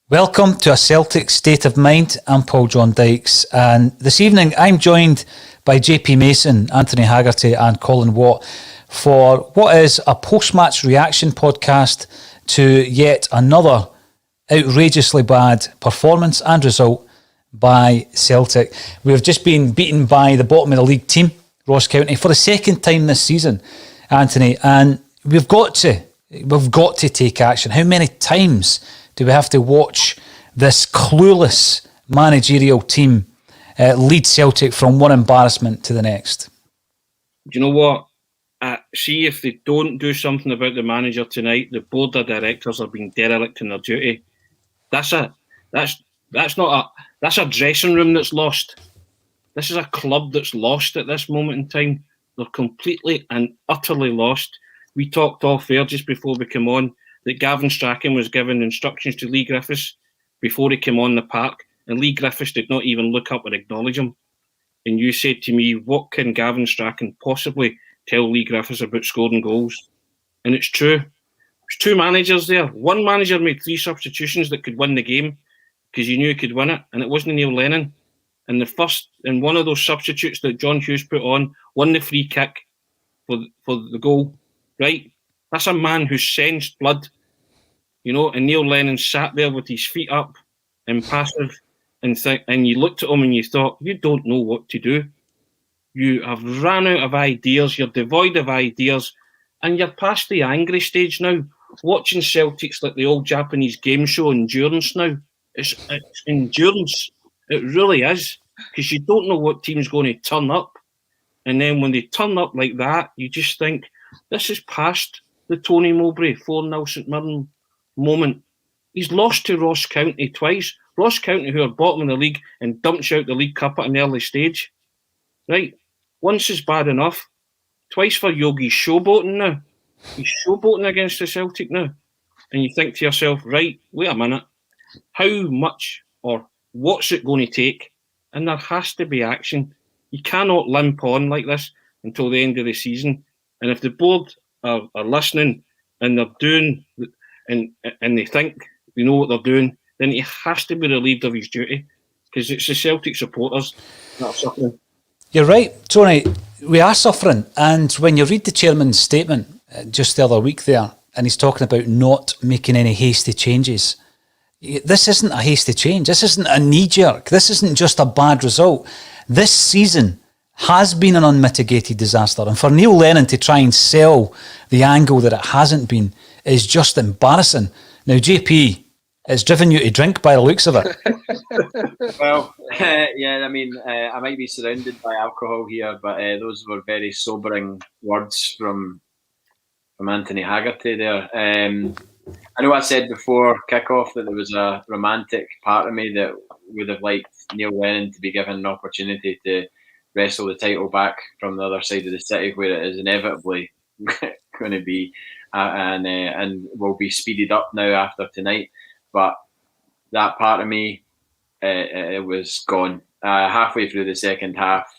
Welcome to A Celtic State of Mind. I'm Paul John Dykes, and this evening I'm joined by JP Mason, Anthony Haggerty and Colin Watt for what is a post-match reaction podcast to yet another outrageously bad performance and result by Celtic. We've just been beaten by the bottom of the league team, Ross County, for the second time this season, Anthony, and we've got to take action. How many times do we have to watch this clueless managerial team lead Celtic from one embarrassment to the next? Do you know what? See, if they don't do something about the manager tonight, the board of directors are being derelict in their duty. That's a dressing room that's lost. This is a club that's lost at this moment in time. They're completely and utterly lost. We talked off air just before we came on that Gavin Strachan was given instructions to Lee Griffiths before he came on the park, and Lee Griffiths did not even look up or acknowledge him. And you said to me, what can Gavin Strachan possibly tell Lee Griffiths about scoring goals? And it's true. There's two managers there. One manager made 3 substitutions that could win the game because you knew he could win it, and it wasn't Neil Lennon. And one of those substitutes that John Hughes put on won the free kick for the goal, right? That's a man who sensed blood, and Neil Lennon sat there with his feet up, impassive, and you looked at him and you thought, you don't know what to do. You have ran out of ideas, you're devoid of ideas, and you're past the angry stage now. Watching Celtic's like the old Japanese game show Endurance now. It's endurance. It really is, because you don't know what team's going to turn up. And then when they turn up like that, you just think, this is past the Tony Mowbray 4-0 St Mirren moment. He's lost to Ross County twice. Ross County, who are bottom of the league and dumped you out the League Cup at an early stage. Right? Once is bad enough. Twice for Yogi's showboating now. He's showboating against the Celtic now. And you think to yourself, right, wait a minute. How much or what's it going to take? And there has to be action. You cannot limp on like this until the end of the season. And if the board are listening and they're doing and they think they know what they're doing, then he has to be relieved of his duty, because it's the Celtic supporters that are suffering. You're right, Tony. We are suffering. And when you read the chairman's statement just the other week there, and he's talking about not making any hasty changes, this isn't a hasty change. This isn't a knee-jerk. This isn't just a bad result. This season has been an unmitigated disaster. And for Neil Lennon to try and sell the angle that it hasn't been is just embarrassing. Now, JP, it's driven you to drink by the looks of it. Well, yeah, I mean, I might be surrounded by alcohol here, but those were very sobering words from Anthony Haggerty there. I know I said before kick-off that there was a romantic part of me that would have liked Neil Lennon to be given an opportunity to wrestle the title back from the other side of the city, where it is inevitably going to be, and will be speeded up now after tonight. But that part of me, it was gone. Halfway through the second half,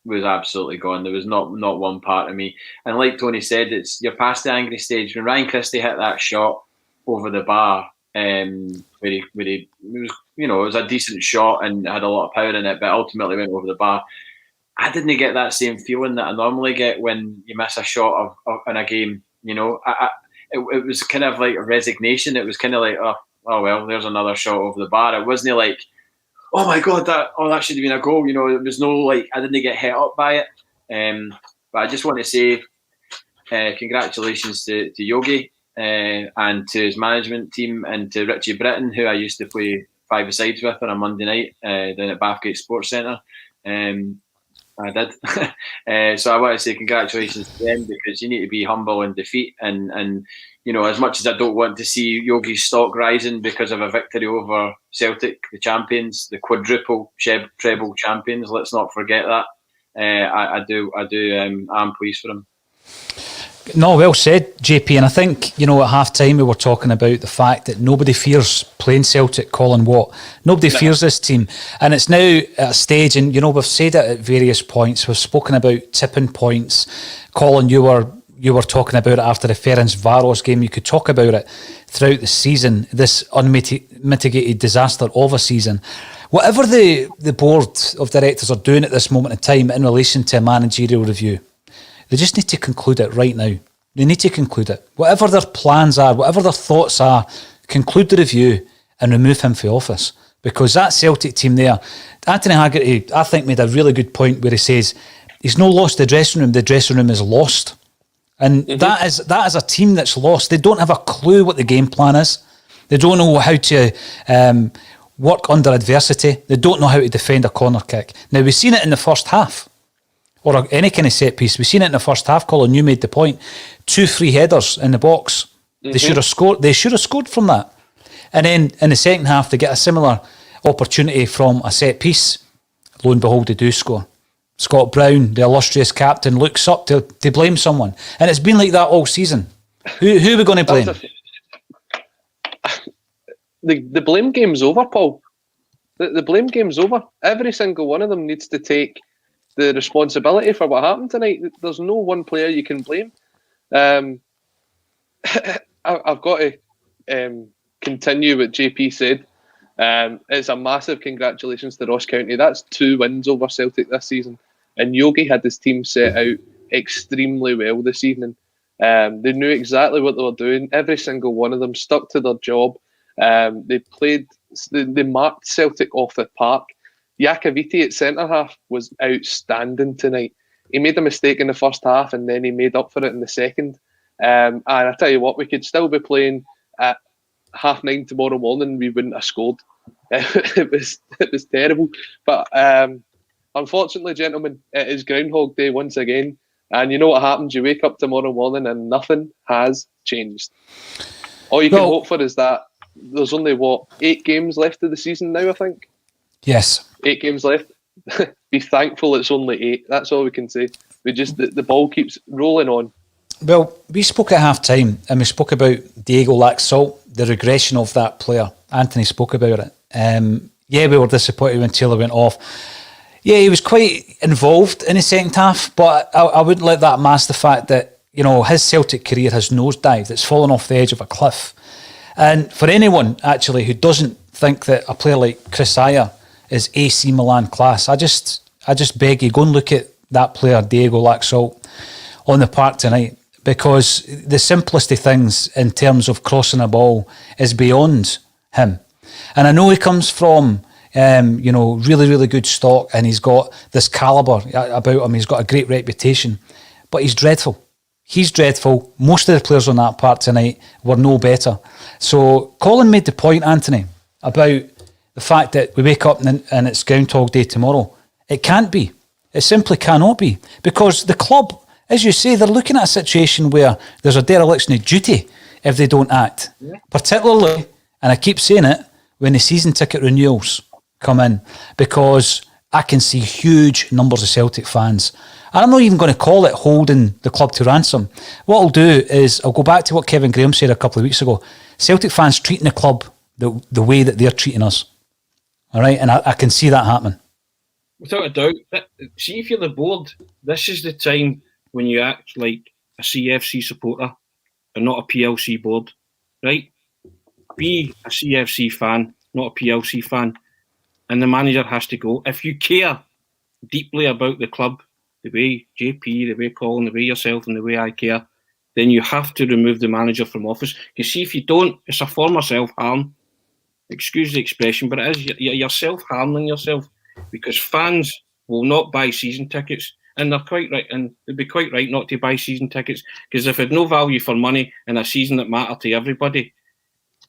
was absolutely gone. There was not one part of me. And like Tony said, you're past the angry stage. When Ryan Christie hit that shot over the bar, where he it was, it was a decent shot and had a lot of power in it, but ultimately went over the bar. I didn't get that same feeling that I normally get when you miss a shot in a game. It was kind of like a resignation. It was kind of like, oh well, there's another shot over the bar. It wasn't like, oh my God, that should have been a goal. It was no like, I didn't get hit up by it. But I just want to say congratulations to Yogi and to his management team, and to Richie Britton, who I used to play 5-a-sides with on a Monday night down at Bathgate Sports Centre. I did. So I want to say congratulations to them, because you need to be humble in defeat. And as much as I don't want to see Yogi's stock rising because of a victory over Celtic, the champions, the quadruple treble champions, let's not forget that. I'm pleased for him. No, well said, JP. And I think, at half-time we were talking about the fact that nobody fears playing Celtic, Colin Watt. Nobody fears this team. And it's now at a stage, and, we've said it at various points. We've spoken about tipping points. Colin, you were talking about it after the Ferencvaros game. You could talk about it. throughout the season, this unmitigated disaster of a season. Whatever the board of directors are doing at this moment in time in relation to a managerial review, they just need to conclude it right now. They need to conclude it. Whatever their plans are, whatever their thoughts are, conclude the review and remove him from office. Because that Celtic team there, Anthony Haggerty, I think, made a really good point where he says he's no lost the dressing room is lost. And that is a team that's lost. They don't have a clue what the game plan is. They don't know how to work under adversity. They don't know how to defend a corner kick. Now, we've seen it in the first half, or any kind of set piece. We've seen it in the first half, Colin, you made the point. 2 free headers in the box. They should have scored. They should have scored from that. And then in the second half, they get a similar opportunity from a set piece. Lo and behold, they do score. Scott Brown, the illustrious captain, looks up to blame someone. And it's been like that all season. Who are we going to blame? The blame game's over, Paul. The blame game's over. Every single one of them needs to take the responsibility for what happened tonight. There's no one player you can blame. I've got to continue what JP said. It's a massive congratulations to Ross County. That's 2 wins over Celtic this season. And Yogi had his team set out extremely well this evening. They knew exactly what they were doing. Every single one of them stuck to their job. They marked Celtic off the park. Iacoviti at centre-half was outstanding tonight. He made a mistake in the first half and then he made up for it in the second. And I tell you what, we could still be playing at 9:30 tomorrow morning, we wouldn't have scored. It was terrible. But unfortunately, gentlemen, it is Groundhog Day once again. And you know what happens? You wake up tomorrow morning and nothing has changed. All you can hope for is that there's only, 8 games left of the season now, I think? Yes. 8 games left. Be thankful it's only 8. That's all we can say. We just the ball keeps rolling on. Well, we spoke at half-time and we spoke about Diego Laxalt, the regression of that player. Anthony spoke about it. We were disappointed when Taylor went off. Yeah, he was quite involved in the second half, but I wouldn't let that mask the fact that, his Celtic career has nosedived. It's fallen off the edge of a cliff. And for anyone, actually, who doesn't think that a player like Chris Ayer is AC Milan class, I just beg you, go and look at that player, Diego Laxalt, on the park tonight. Because the simplest of things in terms of crossing a ball is beyond him. And I know he comes from, really, really good stock and he's got this calibre about him. He's got a great reputation. But he's dreadful. He's dreadful. Most of the players on that park tonight were no better. So Colin made the point, Anthony, about the fact that we wake up and it's Groundhog Day tomorrow. It can't be. It simply cannot be. Because the club, as you say, they're looking at a situation where there's a dereliction of duty if they don't act. Yeah. Particularly, and I keep saying it, when the season ticket renewals come in, because I can see huge numbers of Celtic fans. And I'm not even going to call it holding the club to ransom. What I'll do is I'll go back to what Kevin Graham said a couple of weeks ago. Celtic fans treating the club the way that they're treating us. All right? And I can see that happening. Without a doubt. See, if you're the board, this is the time when you act like a CFC supporter and not a PLC board, right? Be a CFC fan, not a PLC fan, and the manager has to go. If you care deeply about the club, the way JP, the way Colin, the way yourself, and the way I care, then you have to remove the manager from office. You see, if you don't, it's a form of self-harm. Excuse the expression, but it is. You're self-harming yourself because fans will not buy season tickets. And they're quite right, and they'd be quite right not to buy season tickets because if it had no value for money in a season that mattered to everybody,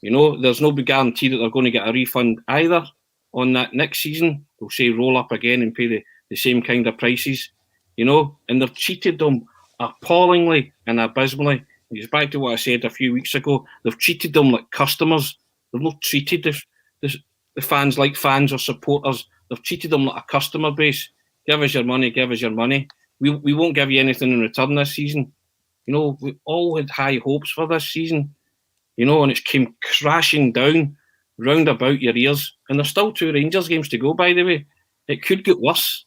there's no guarantee that they're going to get a refund either on that next season. They'll say roll up again and pay the same kind of prices, and they've cheated them appallingly and abysmally. It's back to what I said a few weeks ago. They've treated them like customers. They've not treated the fans like fans or supporters. They've treated them like a customer base. Give us your money, give us your money. We won't give you anything in return this season. We all had high hopes for this season, and it's came crashing down round about your ears. And there's still 2 Rangers games to go, by the way. It could get worse.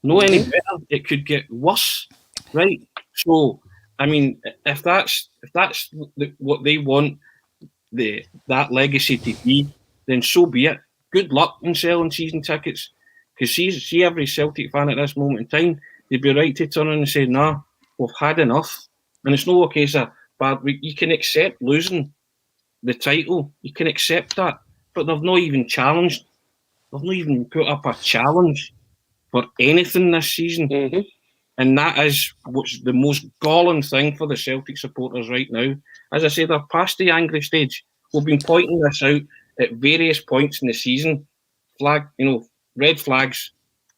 No any better. It could get worse, right? So, I mean, if that's what they want, that legacy to be, then so be it. Good luck in selling season tickets. Because see every Celtic fan at this moment in time, they'd be right to turn and say, nah, we've had enough. And it's no case of bad. You can accept losing the title. You can accept that. But they've not even challenged. They've not even put up a challenge for anything this season. Mm-hmm. And that is what's the most galling thing for the Celtic supporters right now. As I say, they're past the angry stage. We've been pointing this out at various points in the season. Red flags,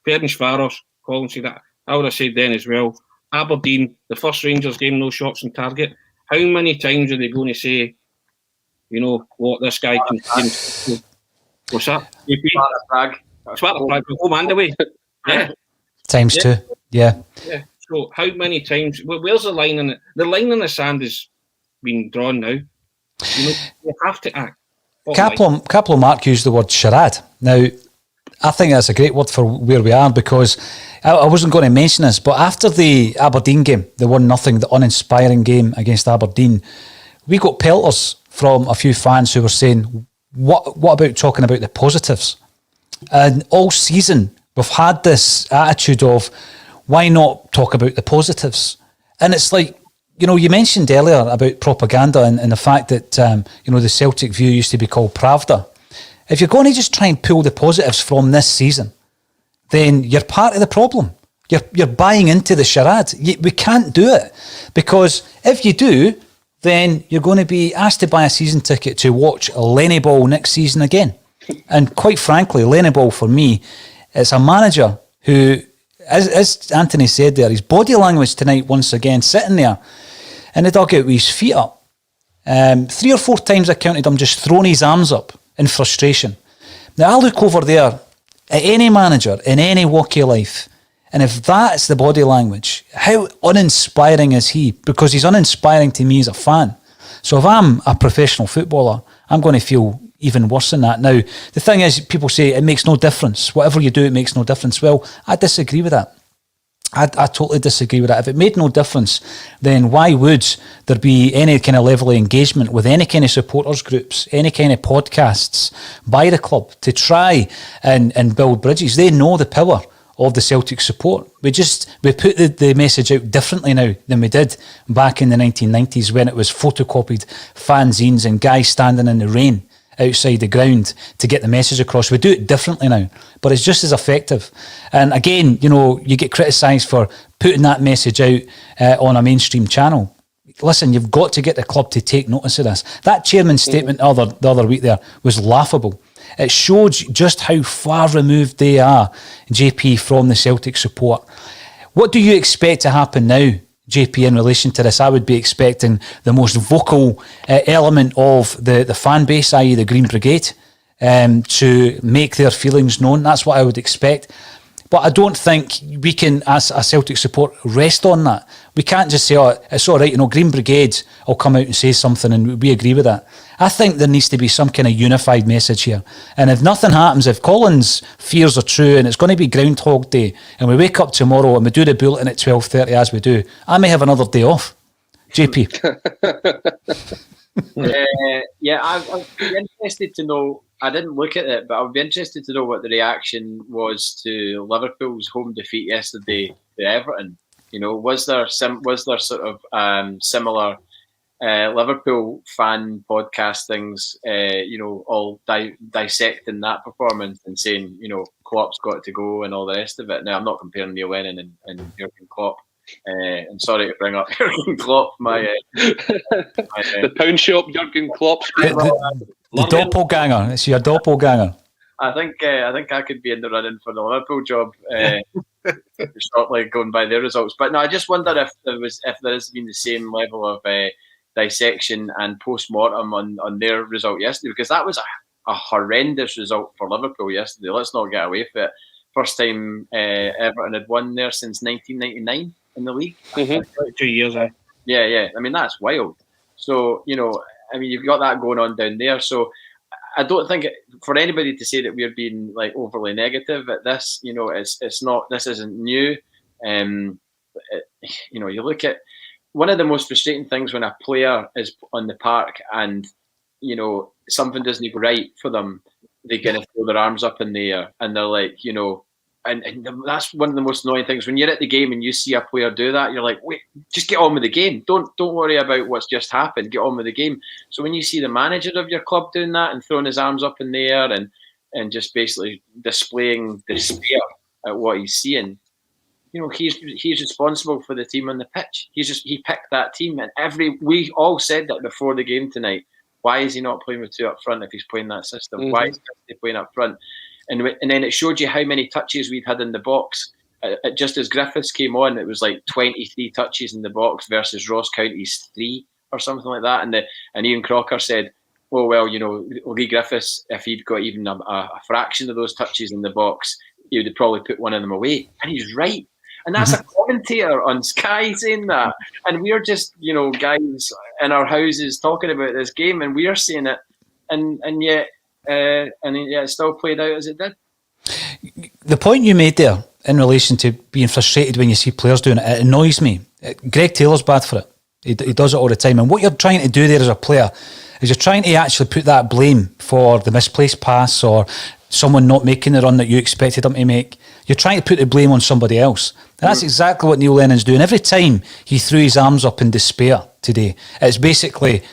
Ferencváros, Colin said that. I would have said then as well. Aberdeen, the first Rangers game, no shots on target. How many times are they going to say, what this guy can do? What's that? Sparta Prague, home and away. Yeah. Times two. Yeah. Yeah. So how many times? Where's the line in it? The line in the sand has been drawn now. You have to act. Capello Mark used the word charade. Now, I think that's a great word for where we are, because I wasn't going to mention this, but after the Aberdeen game, the 1-0, the uninspiring game against Aberdeen, we got pelters from a few fans who were saying, what about talking about the positives? And all season, we've had this attitude of, why not talk about the positives? And it's like, you mentioned earlier about propaganda and the fact that, the Celtic view used to be called Pravda. If you're going to just try and pull the positives from this season, then you're part of the problem. You're buying into the charade. We can't do it, because if you do, then you're going to be asked to buy a season ticket to watch Lenny Ball next season again. And quite frankly, Lenny Ball for me, it's a manager who, as Anthony said there, his body language tonight once again, sitting there in the dugout with his feet up. 3 or 4 times I counted him just throwing his arms up in frustration. Now I look over there at any manager in any walk of life, and if that's the body language, how uninspiring is he? Because he's uninspiring to me as a fan. So if I'm a professional footballer, I'm going to feel even worse than that. Now, the thing is, people say it makes no difference. Whatever you do, it makes no difference. Well, I disagree with that. I totally disagree with that. If it made no difference, then why would there be any kind of level of engagement with any kind of supporters groups, any kind of podcasts by the club to try and build bridges? They know the power of the Celtic support. We put the message out differently now than we did back in the 1990s, when it was photocopied fanzines and guys standing in the rain outside the ground to get the message across. We do it differently now, but it's just as effective. And again, you get criticised for putting that message out on a mainstream channel. Listen, you've got to get the club to take notice of this. That chairman's statement the other week there was laughable. It showed just how far removed they are, JP, from the Celtic support. What do you expect to happen now, JP, in relation to this? I would be expecting the most vocal element of the fan base, i.e. the Green Brigade, to make their feelings known. That's what I would expect. But I don't think we can, as a Celtic support, rest on that. We can't just say, it's all right, Green Brigade will come out and say something and we agree with that. I think there needs to be some kind of unified message here. And if nothing happens, if Colin's fears are true and it's going to be Groundhog Day and we wake up tomorrow and we do the bulletin at 12:30 as we do, I may have another day off. JP. I'd be interested to know. I didn't look at it, but I would be interested to know what the reaction was to Liverpool's home defeat yesterday to Everton. Was there sort of similar Liverpool fan podcastings, all dissecting that performance and saying, Klopp's got to go and all the rest of it. Now, I'm not comparing Neil Lennon and Jurgen Klopp. And sorry to bring up Jurgen Klopp, the pound shop Jurgen Klopp. The doppelganger. It's your doppelganger. I think I could be in the running for the Liverpool job shortly, going by their results. But no, I just wonder if there has been the same level of dissection and post-mortem on their result yesterday, because that was a horrendous result for Liverpool yesterday. Let's not get away from it. First time Everton had won there since 1999 in the league. Mm-hmm. 2 years, eh? Yeah. I mean, that's wild. So, you've got that going on down there. So I don't think for anybody to say that we're being like overly negative at this, it's not. This isn't new. You look at one of the most frustrating things when a player is on the park and something doesn't go right for them, they're going to throw their arms up in the air, and they're like, and that's one of the most annoying things. When you're at the game and you see a player do that, you're like, wait, just get on with the game. Don't worry about what's just happened. Get on with the game. So when you see the manager of your club doing that and throwing his arms up in the air and just basically displaying despair at what he's seeing, he's responsible for the team on the pitch. He picked that team, and we all said that before the game tonight. Why is he not playing with two up front if he's playing that system? Mm-hmm. Why is he playing up front? And then it showed you how many touches we'd had in the box. Just as Griffiths came on, it was like 23 touches in the box versus Ross County's 3 or something like that. And Ian Crocker said, oh, well, Lee Griffiths, if he'd got even a fraction of those touches in the box, he would have probably put one of them away. And he's right. And that's a commentator on Sky saying that. And we're just, guys in our houses talking about this game, and we're saying it. And yet it still played out as it did. The point you made there in relation to being frustrated when you see players doing it annoys me. Greg Taylor's bad for it. He does it all the time. And what you're trying to do there as a player is you're trying to actually put that blame for the misplaced pass or someone not making the run that you expected them to make. You're trying to put the blame on somebody else. And that's exactly what Neil Lennon's doing. Every time he threw his arms up in despair today, it's basically,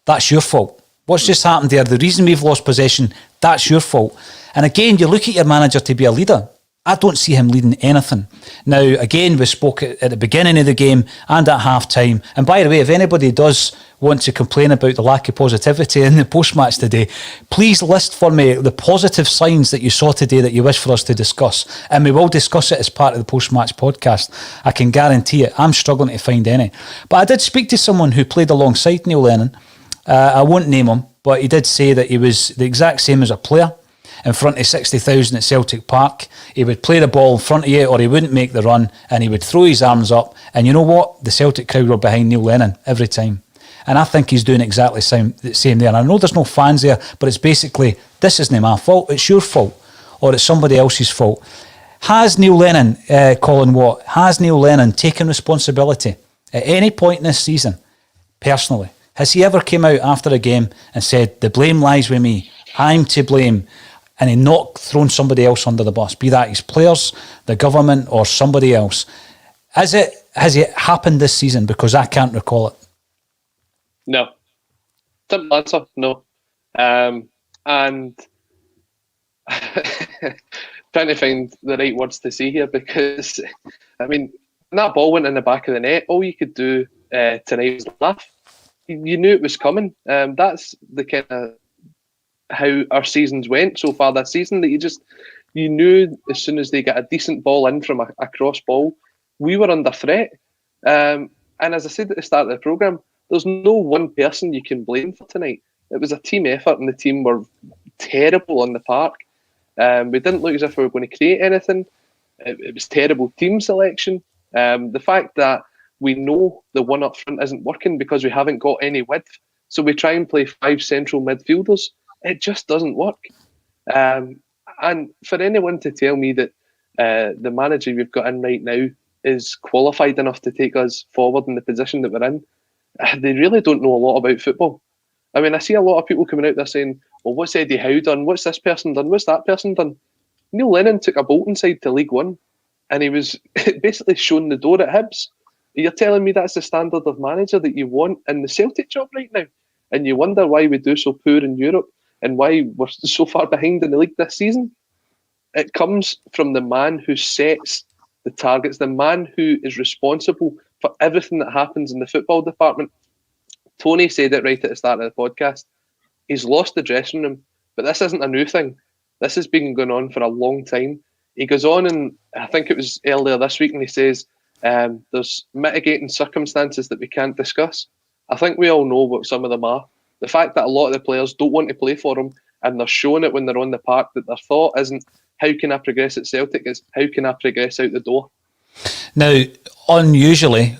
that's your fault. What's just happened there? The reason we've lost possession, that's your fault. And again, you look at your manager to be a leader. I don't see him leading anything. Now, again, we spoke at the beginning of the game and at half-time. And by the way, if anybody does want to complain about the lack of positivity in the post-match today, please list for me the positive signs that you saw today that you wish for us to discuss. And we will discuss it as part of the post-match podcast. I can guarantee it. I'm struggling to find any. But I did speak to someone who played alongside Neil Lennon. I won't name him, but he did say that he was the exact same as a player. In front of 60,000 at Celtic Park, he would play the ball in front of you or he wouldn't make the run and he would throw his arms up. And you know what? The Celtic crowd were behind Neil Lennon every time. And I think he's doing exactly the same there. And I know there's no fans there, but it's basically, this isn't my fault, it's your fault. Or it's somebody else's fault. Has Neil Lennon, Colin Watt, has Neil Lennon taken responsibility at any point in this season, personally? Has he ever came out after a game and said, the blame lies with me, I'm to blame, and he not thrown somebody else under the bus, be that his players, the government, or somebody else? Has it happened this season? Because I can't recall it. No. Simple answer, no. And trying to find the right words to say here, because, I mean, when that ball went in the back of the net, all you could do tonight was laugh. You knew it was coming. That's the kind of how our seasons went so far this season, that you knew as soon as they got a decent ball in from a cross ball, we were under threat. And as I said at the start of the programme, there's no one person you can blame for tonight. It was a team effort and the team were terrible on the park. We didn't look as if we were going to create anything. It was terrible team selection. The fact that we know the one up front isn't working because we haven't got any width, so we try and play 5 central midfielders. It just doesn't work. And for anyone to tell me that the manager we've got in right now is qualified enough to take us forward in the position that we're in, they really don't know a lot about football. I mean, I see a lot of people coming out there saying, well, what's Eddie Howe done? What's this person done? What's that person done? Neil Lennon took a Bolton side to League One and he was basically shown the door at Hibs. You're telling me that's the standard of manager that you want in the Celtic job right now? And you wonder why we do so poor in Europe and why we're so far behind in the league this season? It comes from the man who sets the targets, the man who is responsible for everything that happens in the football department. Tony said it right at the start of the podcast. He's lost the dressing room, but this isn't a new thing. This has been going on for a long time. He goes on, and I think it was earlier this week, and he says there's mitigating circumstances that we can't discuss. I think we all know what some of them are. The fact that a lot of the players don't want to play for him, and they're showing it when they're on the park, that their thought isn't, how can I progress at Celtic? It's, how can I progress out the door? Now, unusually,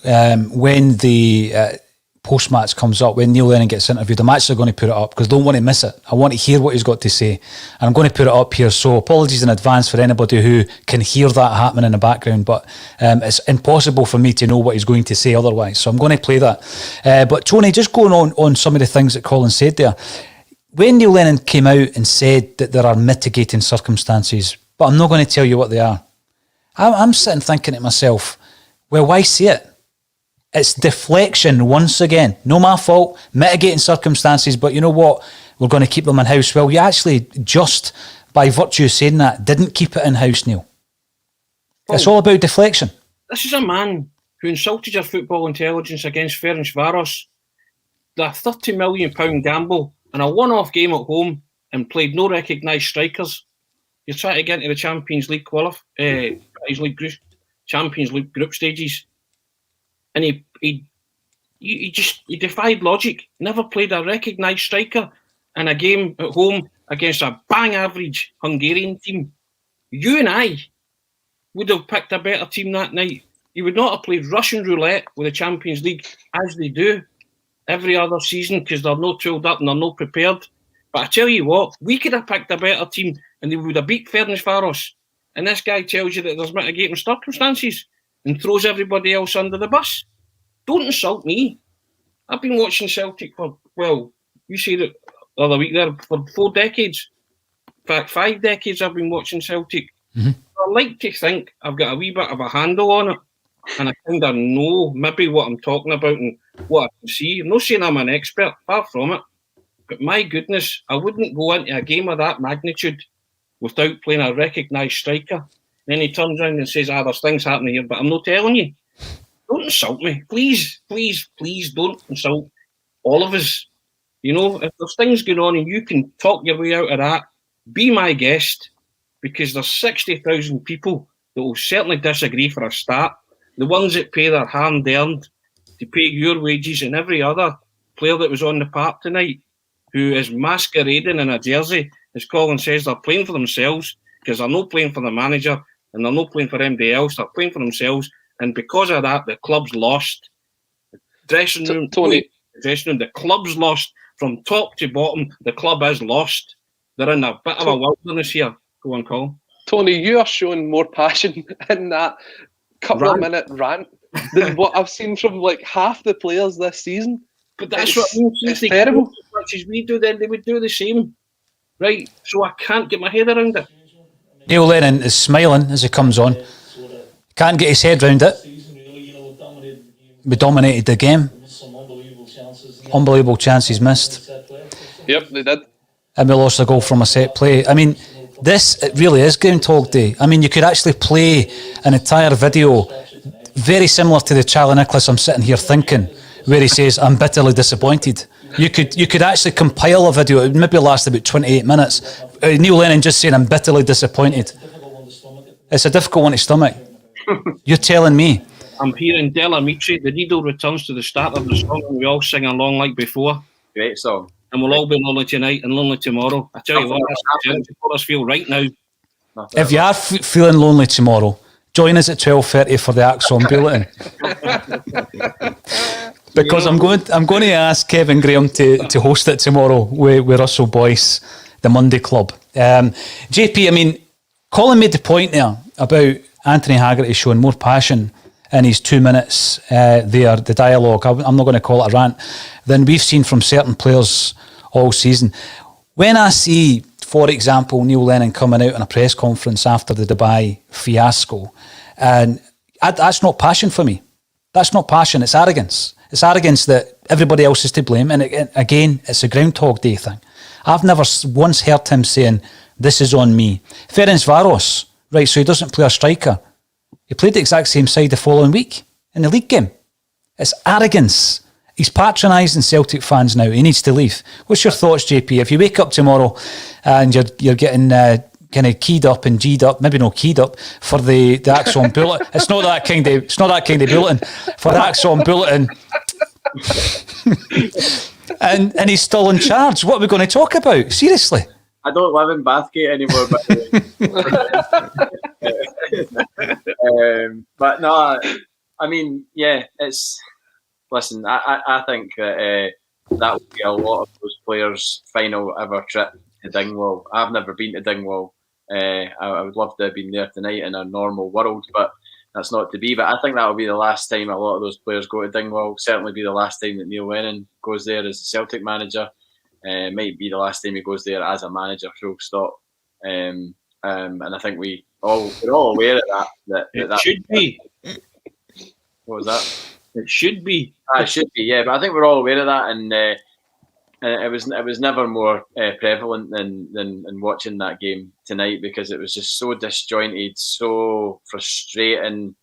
when the post-match comes up, when Neil Lennon gets interviewed, I'm actually going to put it up because I don't want to miss it. I want to hear what he's got to say. And I'm going to put it up here. So apologies in advance for anybody who can hear that happening in the background, but it's impossible for me to know what he's going to say otherwise. So I'm going to play that. But Tony, just going on some of the things that Colin said there, when Neil Lennon came out and said that there are mitigating circumstances, but I'm not going to tell you what they are, I'm sitting thinking to myself, well, why say it? It's deflection once again. No my fault, mitigating circumstances, but you know what? We're going to keep them in-house. Well, you actually, just by virtue of saying that, didn't keep it in-house, Neil. Paul, it's all about deflection. This is a man who insulted your football intelligence against Ferencvaros, the £30 million gamble in a one-off game at home, and played no recognised strikers. You're trying to get into the Champions League Champions League group stages, and he defied logic. Never played a recognised striker in a game at home against a bang average Hungarian team. You and I would have picked a better team that night. You would not have played Russian roulette with the Champions League as they do every other season, because they're not tooled up and they're not prepared. But I tell you what, we could have picked a better team and they would have beat Ferencvaros. And this guy tells you that there's mitigating circumstances and throws everybody else under the bus. Don't insult me. I've been watching Celtic for, well, you said it the other week there, for 4 decades. In fact, 5 decades I've been watching Celtic. Mm-hmm. I like to think I've got a wee bit of a handle on it, and I kind of know maybe what I'm talking about and what I can see. I'm not saying I'm an expert, far from it. But my goodness, I wouldn't go into a game of that magnitude without playing a recognised striker. Then he turns around and says, there's things happening here, but I'm not telling you. Don't insult me. Please, please, please don't insult all of us. You know, if there's things going on and you can talk your way out of that, be my guest, because there's 60,000 people that will certainly disagree for a start. The ones that pay their hard-earned to pay your wages, and every other player that was on the park tonight who is masquerading in a jersey, as Colin says, they're playing for themselves, because they're not playing for the manager and they're not playing for anybody else. They're playing for themselves, and because of that, the club's lost. Dressing room, Tony, the club's lost from top to bottom. The club is lost. They're in a bit of a wilderness here. Go on, Colin. Tony, you are showing more passion in that couple of minute rant than what I've seen from like half the players this season. But that's what I mean. It's terrible. As much as we do, then they would do the same. Right? So I can't get my head around it. Neil Lennon is smiling as he comes on. Can't get his head around it. We dominated the game. Unbelievable chances missed. Yep, they did. And we lost a goal from a set play. I mean, it really is Groundhog Day. I mean, you could actually play an entire video very similar to the Charlie Nicholas I'm sitting here thinking, where he says, I'm bitterly disappointed. You could actually compile a video. It would maybe last about 28 minutes. Neil Lennon just saying, I'm bitterly disappointed. It's a difficult one to stomach. You're telling me. I'm hearing Della Mitri, the needle returns to the start of the song, and we all sing along like before. Great song. And we'll all be lonely tonight and lonely tomorrow. I tell you what, that's what us feel right now. If you are feeling lonely tomorrow, join us at 12:30 for the ACSOM bulletin. Because I'm going to ask Kevin Graham to host it tomorrow with Russell Boyce, the Monday Club. JP, I mean, Colin made the point there about Anthony Haggerty showing more passion in his 2 minutes there, the dialogue, I'm not going to call it a rant, than we've seen from certain players all season. When I see, for example, Neil Lennon coming out in a press conference after the Dubai fiasco, and that's not passion for me. That's not passion, it's arrogance. It's arrogance that everybody else is to blame, and again, it's a Groundhog Day thing. I've never once heard him saying, this is on me. Ferencvaros, right, so he doesn't play a striker. He played the exact same side the following week in the league game. It's arrogance. He's patronising Celtic fans now. He needs to leave. What's your thoughts, JP? If you wake up tomorrow and you're getting kind of keyed up and G'd up, maybe not keyed up, for the ACSOM bulletin. It's not that kind of bulletin. For the ACSOM bulletin. and he's still in charge. What are we going to talk about? Seriously. I don't live in Bathgate anymore, by the way. But no, I mean, yeah, it's. Listen, I think that that would be a lot of those players' final ever trip to Dingwall. I've never been to Dingwall. I would love to have been there tonight in a normal world, but that's not to be. But I think that will be the last time a lot of those players go to Dingwall. Certainly be the last time that Neil Lennon goes there as the Celtic manager. Might be the last time he goes there as a manager, full stop. And I think we're all aware of that. That should be. What was that? It should be. It should be, yeah. But I think we're all aware of that, and it was never more prevalent than watching that game tonight, because it was just so disjointed, so frustrating.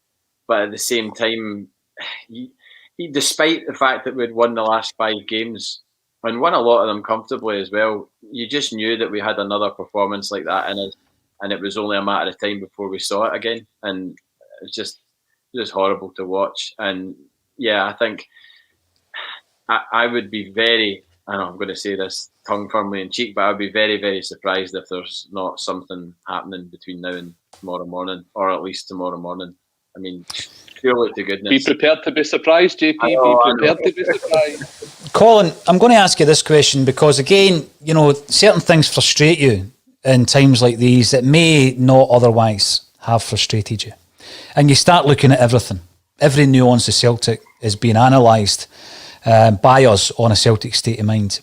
But at the same time, despite the fact that we'd won the last 5 games and won a lot of them comfortably as well, you just knew that we had another performance like that in us, and it was only a matter of time before we saw it again. And it's just horrible to watch. And yeah, I think I would be very, I know I'm going to say this tongue firmly in cheek, but I'd be very, very surprised if there's not something happening between now and tomorrow morning, or at least tomorrow morning. I mean, purely to goodness. Be prepared to be surprised, JP. Be prepared to be surprised. Colin, I'm going to ask you this question because, again, you know, certain things frustrate you in times like these that may not otherwise have frustrated you. And you start looking at everything. Every nuance of Celtic is being analysed by us on a Celtic state of mind.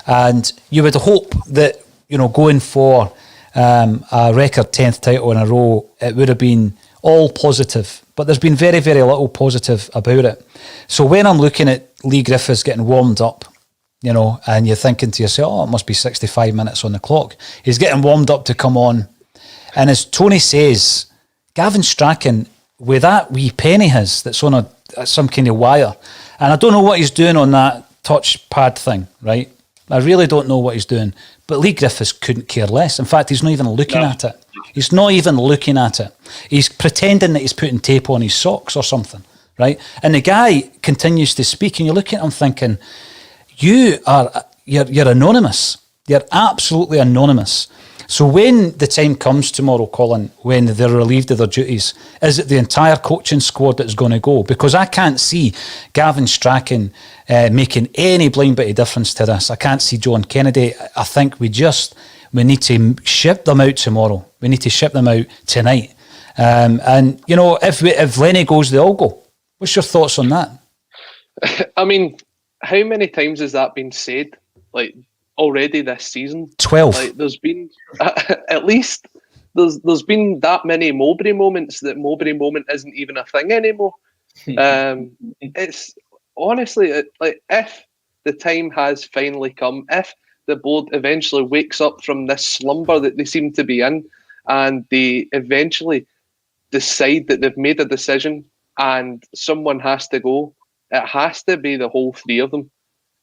And you would hope that, you know, going for a record 10th title in a row, it would have been all positive. But there's been very, very little positive about it. So when I'm looking at Lee Griffiths getting warmed up, you know, and you're thinking to yourself, oh, it must be 65 minutes on the clock. He's getting warmed up to come on. And as Tony says, Gavin Strachan, with that wee penny that's on some kind of wire, and I don't know what he's doing on that touch pad thing, right? I really don't know what he's doing. But Lee Griffiths couldn't care less. In fact, he's not even looking at it. He's not even looking at it. He's pretending that he's putting tape on his socks or something, right? And the guy continues to speak, and you're looking at him thinking, you're anonymous. You're absolutely anonymous. So when the time comes tomorrow, Colin, when they're relieved of their duties, is it the entire coaching squad that's going to go? Because I can't see Gavin Strachan making any blind bit of difference to this. I can't see John Kennedy. I think we need to ship them out tomorrow. We need to ship them out tonight. And, you know, if Lenny goes, they all go. What's your thoughts on that? I mean, how many times has that been said? Like, already this season, 12. Like, there's been at least there's been that many Mowbray moments that Mowbray moment isn't even a thing anymore. It's honestly like, if the time has finally come, if the board eventually wakes up from this slumber that they seem to be in, and they eventually decide that they've made a decision and someone has to go, it has to be the whole 3 of them.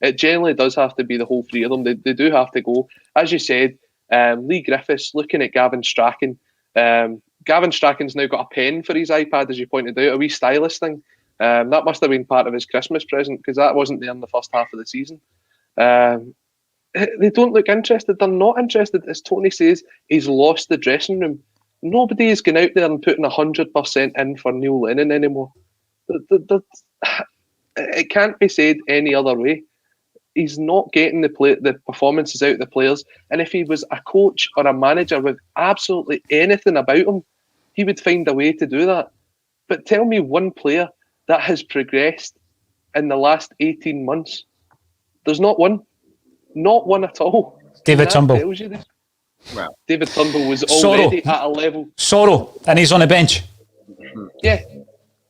It generally does have to be the whole 3 of them. They do have to go. As you said, Lee Griffiths, looking at Gavin Strachan. Gavin Strachan's now got a pen for his iPad, as you pointed out, a wee stylus thing. That must have been part of his Christmas present, because that wasn't there in the first half of the season. They don't look interested. They're not interested. As Tony says, he's lost the dressing room. Nobody is going out there and putting 100% in for Neil Lennon anymore. It can't be said any other way. He's not getting the performances out of the players. And if he was a coach or a manager with absolutely anything about him, he would find a way to do that. But tell me one player that has progressed in the last 18 months. There's not one. Not one at all. David Turnbull. Tells you this. Well, David Turnbull was already at a level. Sorrow, and he's on the bench. Yeah.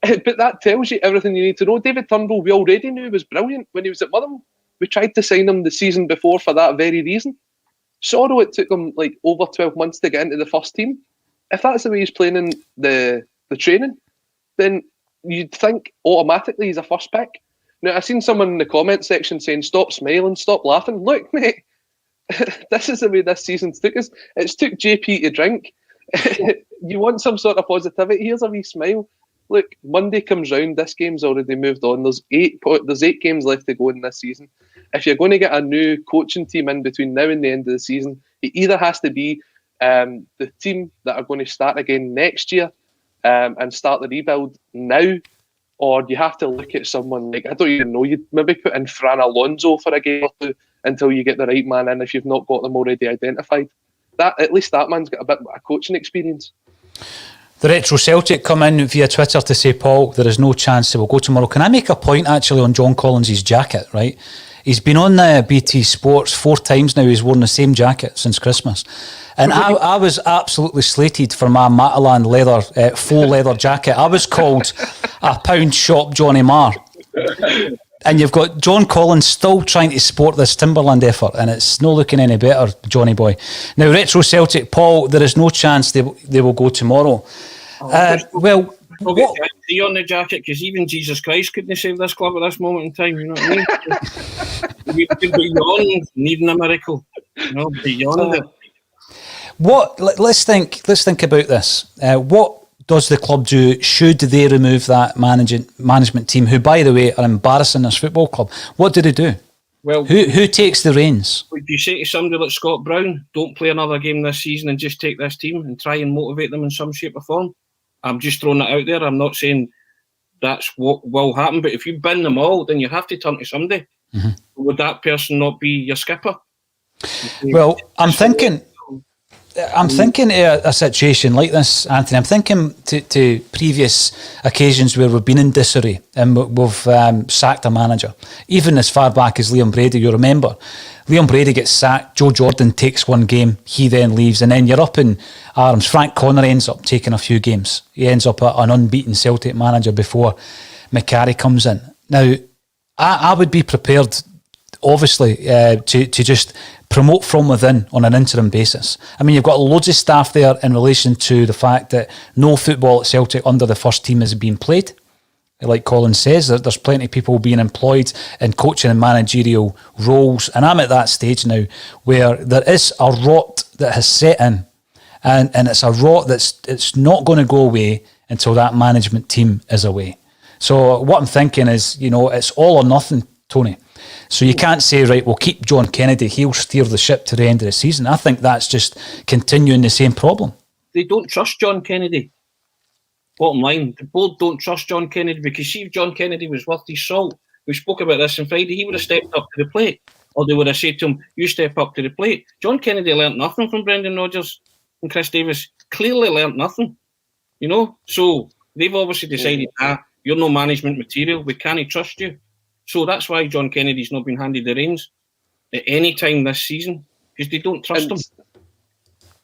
But that tells you everything you need to know. David Turnbull, we already knew was brilliant when he was at Motherwell. We tried to sign him the season before for that very reason. Sorrow, it took him like over 12 months to get into the first team. If that's the way he's playing in the training, then you'd think automatically he's a first pick. Now, I've seen someone in the comment section saying, stop smiling, stop laughing. Look, mate, this is the way this season's took us. It's took JP to drink. You want some sort of positivity, here's a wee smile. Look, Monday comes round, this game's already moved on. There's 8 games left to go in this season. If you're going to get a new coaching team in between now and the end of the season, it either has to be the team that are going to start again next year and start the rebuild now, or you have to look at someone like, I don't even know, you'd maybe put in Fran Alonso for a game or 2 until you get the right man in if you've not got them already identified. At least that man's got a bit of coaching experience. The Retro Celtic come in via Twitter to say, Paul, there is no chance they will go tomorrow. Can I make a point actually on John Collins' jacket, right? He's been on BT Sports 4 times now. He's worn the same jacket since Christmas. And I was absolutely slated for my Matalan leather, faux leather jacket. I was called a pound shop Johnny Marr. And you've got John Collins still trying to sport this Timberland effort, and it's not looking any better, Johnny boy. Now, Retro Celtic, Paul, there is no chance they will go tomorrow. Well, we'll get the on the jacket, because even Jesus Christ couldn't save this club at this moment in time. You know what I mean? We could be beyond needing a miracle. You know, beyond it. Let's think about this. What does the club do? Should they remove that management team, who, by the way, are embarrassing this football club? What do they do? Well, who takes the reins? Would you say to somebody like Scott Brown, don't play another game this season and just take this team and try and motivate them in some shape or form? I'm just throwing it out there. I'm not saying that's what will happen, but if you bin them all, then you have to turn to somebody. Mm-hmm. Would that person not be your skipper? Well, I'm thinking a situation like this, Anthony. I'm thinking to previous occasions where we've been in disarray and we've sacked a manager. Even as far back as Liam Brady, you remember. Liam Brady gets sacked, Joe Jordan takes 1 game, he then leaves, and then you're up in arms. Frank Connor ends up taking a few games. He ends up an unbeaten Celtic manager before McCarry comes in. Now, I would be prepared, obviously, to just promote from within on an interim basis. I mean, you've got loads of staff there in relation to the fact that no football at Celtic under the first team is being played. Like Colin says, there's plenty of people being employed in coaching and managerial roles. And I'm at that stage now where there is a rot that has set in. And it's a rot it's not going to go away until that management team is away. So what I'm thinking is, it's all or nothing, Tony. So you can't say, right, we'll keep John Kennedy, he'll steer the ship to the end of the season. I think that's just continuing the same problem. They don't trust John Kennedy. Bottom line, the board don't trust John Kennedy, because see if John Kennedy was worth his salt, we spoke about this on Friday, he would have stepped up to the plate. Or they would have said to him, you step up to the plate. John Kennedy learnt nothing from Brendan Rodgers and Chris Davis. Clearly learnt nothing. So they've obviously decided, you're no management material, we can't trust you. So that's why John Kennedy's not been handed the reins at any time this season, because they don't trust him.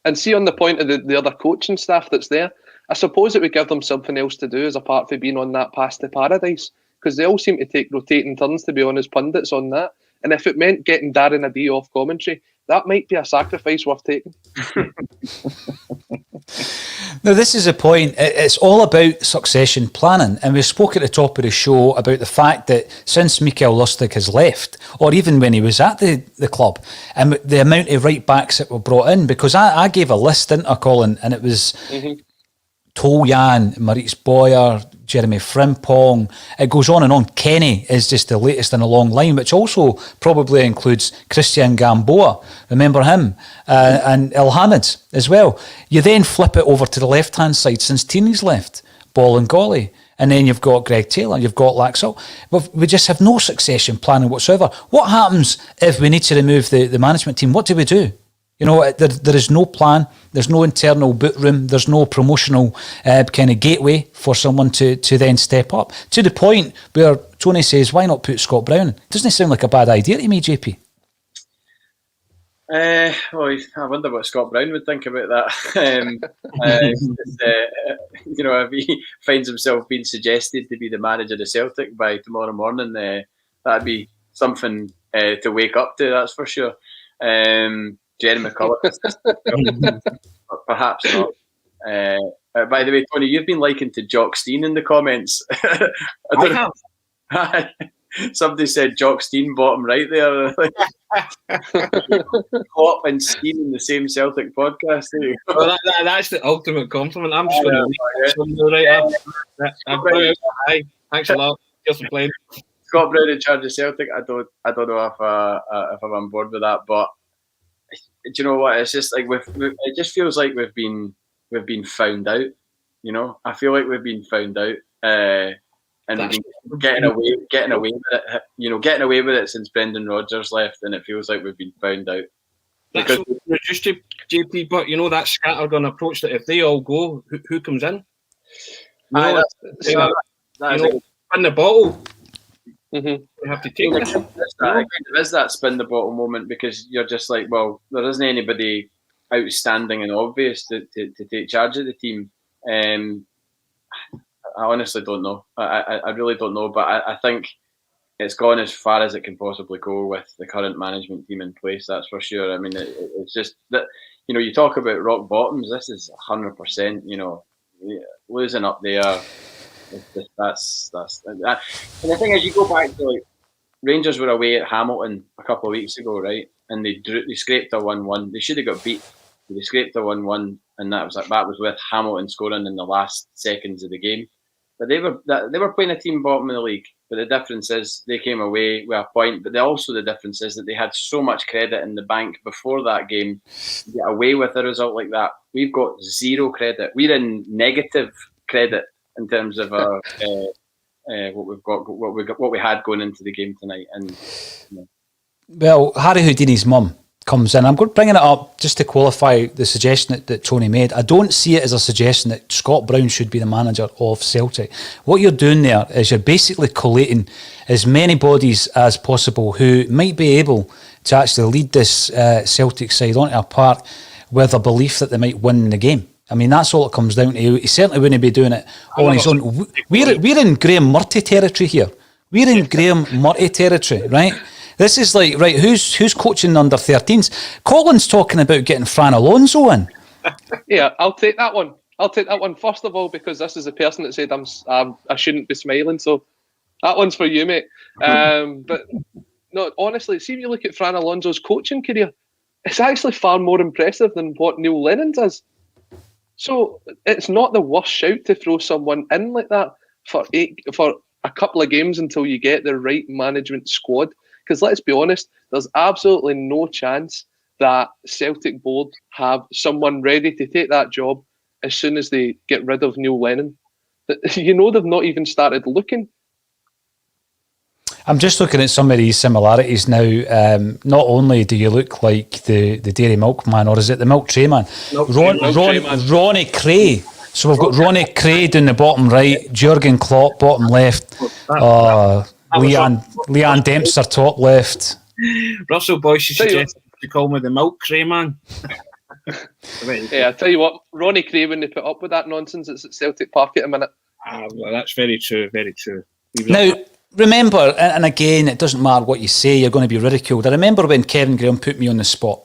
And see, on the point of the other coaching staff that's there, I suppose it would give them something else to do as apart from being on that path to paradise, because they all seem to take rotating turns to be on as pundits on that. And if it meant getting Darren a day off commentary, that might be a sacrifice worth taking. Now, this is a point. It's all about succession planning. And we spoke at the top of the show about the fact that since Mikael Lustig has left, or even when he was at the club, and the amount of right-backs that were brought in, because I gave a list, didn't I, Colin? And it was Toljan, Maurice Boyer, Jeremy Frimpong. It goes on and on. Kenny is just the latest in a long line, which also probably includes Christian Gamboa. Remember him? And Ilhamid as well. You then flip it over to the left-hand side since Tini's left. Ball and Golly. And then you've got Greg Taylor, you've got Laxalt. We just have no succession planning whatsoever. What happens if we need to remove the management team? What do we do? There is no plan, there's no internal boot room, there's no promotional kind of gateway for someone to then step up. To the point where Tony says, why not put Scott Brown in? Doesn't it sound like a bad idea to me, JP? Well, I wonder what Scott Brown would think about that. If he finds himself being suggested to be the manager of Celtic by tomorrow morning, that'd be something to wake up to, that's for sure. Jerry McCullough, perhaps not. By the way, Tony, you've been likened to Jock Stein in the comments. I have. Somebody said Jock Stein bottom right there. Klopp and Stein in the same Celtic podcast. Well, that's the ultimate compliment. I'm just going to right up. Thanks a lot. Cheers for playing. Scott Brown in charge of Celtic. I don't know if I'm on board with that, but do you know what? It's just like it just feels like we've been found out. I feel like we've been found out, and we've been getting away with it. Getting away with it since Brendan Rodgers left, and it feels like we've been found out. That's what we're used to, JP. But that scattergun approach that if they all go, who comes in? In the bottle. Mm-hmm. We have to take this. There is that spin the bottle moment because you're just like, well, there isn't anybody outstanding and obvious to take charge of the team. I honestly don't know. I really don't know, but I think it's gone as far as it can possibly go with the current management team in place. That's for sure. I mean, it's just that, you talk about rock bottoms. This is 100%. Losing up there. That's that. And the thing is, you go back to Rangers were away at Hamilton a couple of weeks ago, right? And they scraped a 1-1. They should have got beat. They scraped a 1-1, and that was with Hamilton scoring in the last seconds of the game. But they were playing a team bottom of the league. But the difference is they came away with a point. But the difference is that they had so much credit in the bank before that game to get away with a result like that. We've got zero credit. We're in negative credit in terms of our what we had going into the game tonight. And Well, Harry Houdini's mum comes in. I'm bringing it up just to qualify the suggestion that Tony made. I don't see it as a suggestion that Scott Brown should be the manager of Celtic. What you're doing there is you're basically collating as many bodies as possible who might be able to actually lead this Celtic side onto a park with a belief that they might win the game. I mean, that's all it comes down to. He certainly wouldn't be doing it on his own. We're in Graham Murty territory here. We're in Graham Murty territory, right? This is like, right, who's coaching under 13s? Colin's talking about getting Fran Alonso in. Yeah, I'll take that one. First of all, because this is the person that said I shouldn't be smiling. So that one's for you, mate. But no, honestly, see, if you look at Fran Alonso's coaching career, it's actually far more impressive than what Neil Lennon does. So it's not the worst shout to throw someone in like that for a couple of games until you get the right management squad. Because let's be honest, there's absolutely no chance that Celtic board have someone ready to take that job as soon as they get rid of Neil Lennon. They've not even started looking. I'm just looking at some of these similarities now. Not only do you look like the Dairy Milk Man, or is it the Milk Tray Man? Ronnie Cray. So we've got Ronnie Cray down the bottom right, Jurgen Klopp bottom left, Leanne Dempster top left. Russell Boyce suggested to call me the Milk Tray Man. Yeah, I tell you what, Ronnie Cray wouldn't put up with that nonsense. It's at Celtic Park at a minute. Well, that's very true, very true. Now, remember, and again, it doesn't matter what you say, you're going to be ridiculed. I remember when Kevin Graham put me on the spot,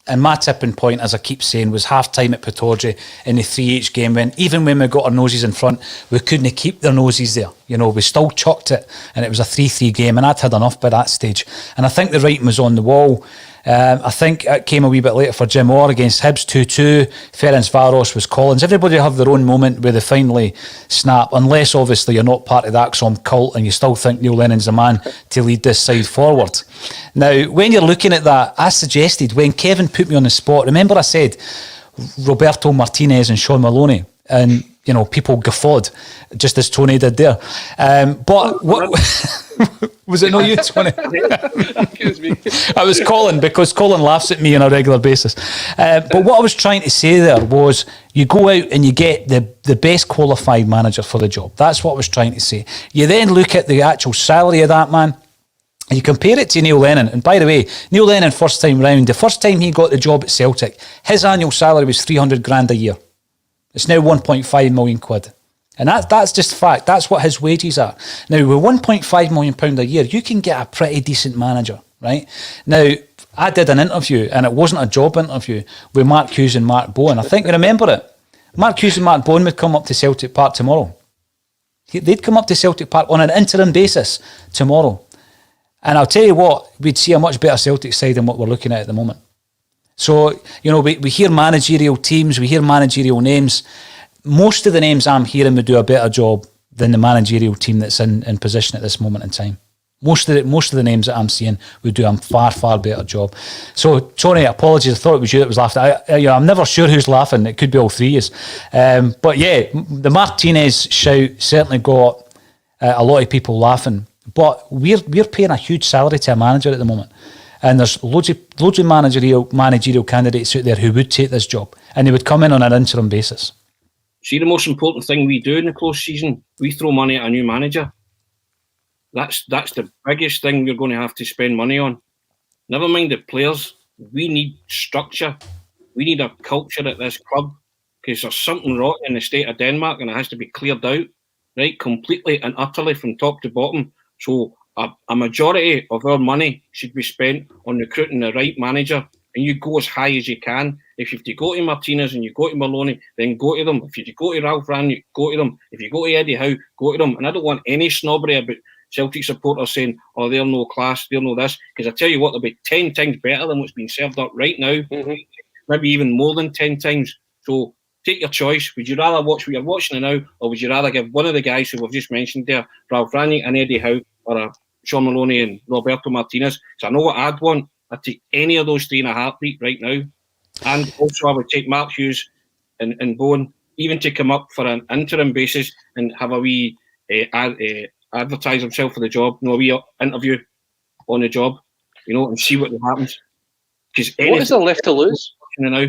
and my tipping point, as I keep saying, was half-time at Pittodrie in the 3H game, when even when we got our noses in front, we couldn't keep their noses there. We still chucked it, and it was a 3-3 game, and I'd had enough by that stage. And I think the writing was on the wall. I think it came a wee bit later for Jim Orr against Hibs 2-2. Ferencvaros was Collins. Everybody have their own moment where they finally snap, unless obviously you're not part of the ACSOM cult and you still think Neil Lennon's the man to lead this side forward. Now, when you're looking at that, I suggested, when Kevin put me on the spot, remember I said Roberto Martinez and Sean Maloney, and people guffawed, just as Tony did there. But what was it? Not you, Tony? Excuse me. I was Colin, because Colin laughs at me on a regular basis. But what I was trying to say there was, you go out and you get the best qualified manager for the job. That's what I was trying to say. You then look at the actual salary of that man, and you compare it to Neil Lennon. And by the way, Neil Lennon, first time round, the first time he got the job at Celtic, his annual salary was 300 grand a year. It's now 1.5 million quid. And that's just fact. That's what his wages are. Now, with 1.5 million pound a year, you can get a pretty decent manager, right? Now, I did an interview, and it wasn't a job interview, with Mark Hughes and Mark Bowen. I think you remember it. Mark Hughes and Mark Bowen would come up to Celtic Park tomorrow. They'd come up to Celtic Park on an interim basis tomorrow. And I'll tell you what, we'd see a much better Celtic side than what we're looking at the moment. So, we hear managerial teams, we hear managerial names. Most of the names I'm hearing would do a better job than the managerial team that's in position at this moment in time. Most of the names that I'm seeing would do a far, far better job. So, Tony, apologies, I thought it was you that was laughing. I'm never sure who's laughing. It could be all three of us. But yeah, the Martinez shout certainly got a lot of people laughing. But we're paying a huge salary to a manager at the moment. And there's loads of managerial candidates out there who would take this job, and they would come in on an interim basis. See, the most important thing we do in the close season, we throw money at a new manager. That's the biggest thing we're going to have to spend money on. Never mind the players. We need structure. We need a culture at this club, because there's something rotten in the state of Denmark and it has to be cleared out, right, completely and utterly from top to bottom. So a majority of our money should be spent on recruiting the right manager, and you go as high as you can. If you have to go to Martinez and you go to Maloney, then go to them. If you go to Ralph Rangnick, go to them. If you go to Eddie Howe, go to them. And I don't want any snobbery about Celtic supporters saying, oh, they're no class, they're no this, because I tell you what, they'll be 10 times better than what's being served up right now, maybe even more than 10 times. So take your choice. Would you rather watch what you're watching now, or would you rather give one of the guys who we've just mentioned there, Ralph Rangnick and Eddie Howe, or a Sean Maloney and Roberto Martinez? So I know what I'd want. I'd take any of those three in a heartbeat right now. And also I would take Mark Hughes and Bowen, even to come up for an interim basis and have a wee advertise himself for the job, a wee interview on the job, and see what happens. What is there left to lose? Now.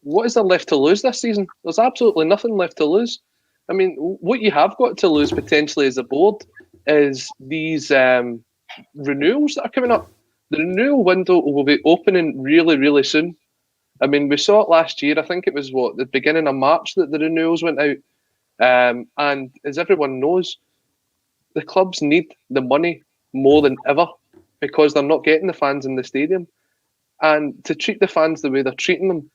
What is there left to lose this season? There's absolutely nothing left to lose. I mean, what you have got to lose potentially as a board is these renewals that are coming up. The renewal window will be opening really, really soon. I mean, we saw it last year. I think it was, the beginning of March that the renewals went out. And as everyone knows, the clubs need the money more than ever because they're not getting the fans in the stadium. And to treat the fans the way they're treating them,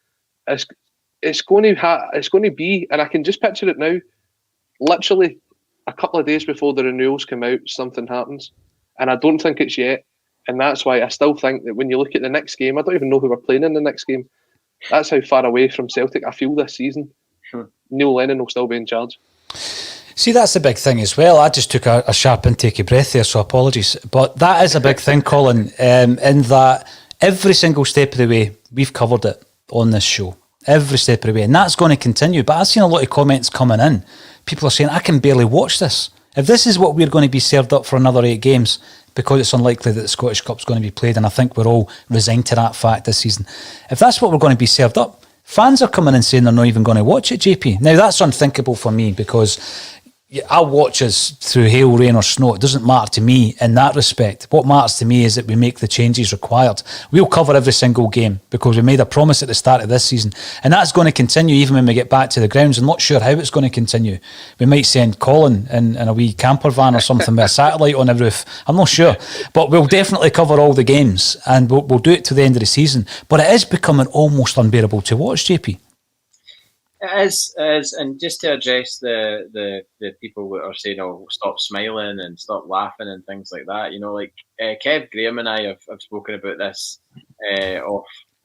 it's going to be, and I can just picture it now, literally a couple of days before the renewals come out, something happens. And I don't think it's yet. And that's why I still think that when you look at the next game, I don't even know who we're playing in the next game. That's how far away from Celtic I feel this season. Neil Lennon will still be in charge. See, that's the big thing as well. I just took a sharp intake of breath there, so apologies. But that is a big thing, Colin, in that every single step of the way, we've covered it on this show. Every step of the way. And that's going to continue. But I've seen a lot of comments coming in. People are saying, I can barely watch this. If this is what we're going to be served up for another 8 games, because it's unlikely that the Scottish Cup's going to be played, and I think we're all resigned to that fact this season. If that's what we're going to be served up, fans are coming and saying they're not even going to watch it, JP. Now, that's unthinkable for me, because I'll watch us through hail, rain or snow. It doesn't matter to me in that respect. What matters to me is that we make the changes required. We'll cover every single game because we made a promise at the start of this season, and that's going to continue even when we get back to the grounds. I'm not sure how it's going to continue. We might send Colin in a wee camper van or something with a satellite on the roof. I'm not sure, but we'll definitely cover all the games, and we'll do it to the end of the season. But it is becoming almost unbearable to watch, JP. It is, and just to address the people that are saying, "Oh, stop smiling and stop laughing" and things like that. Kev Graham and I have spoken about this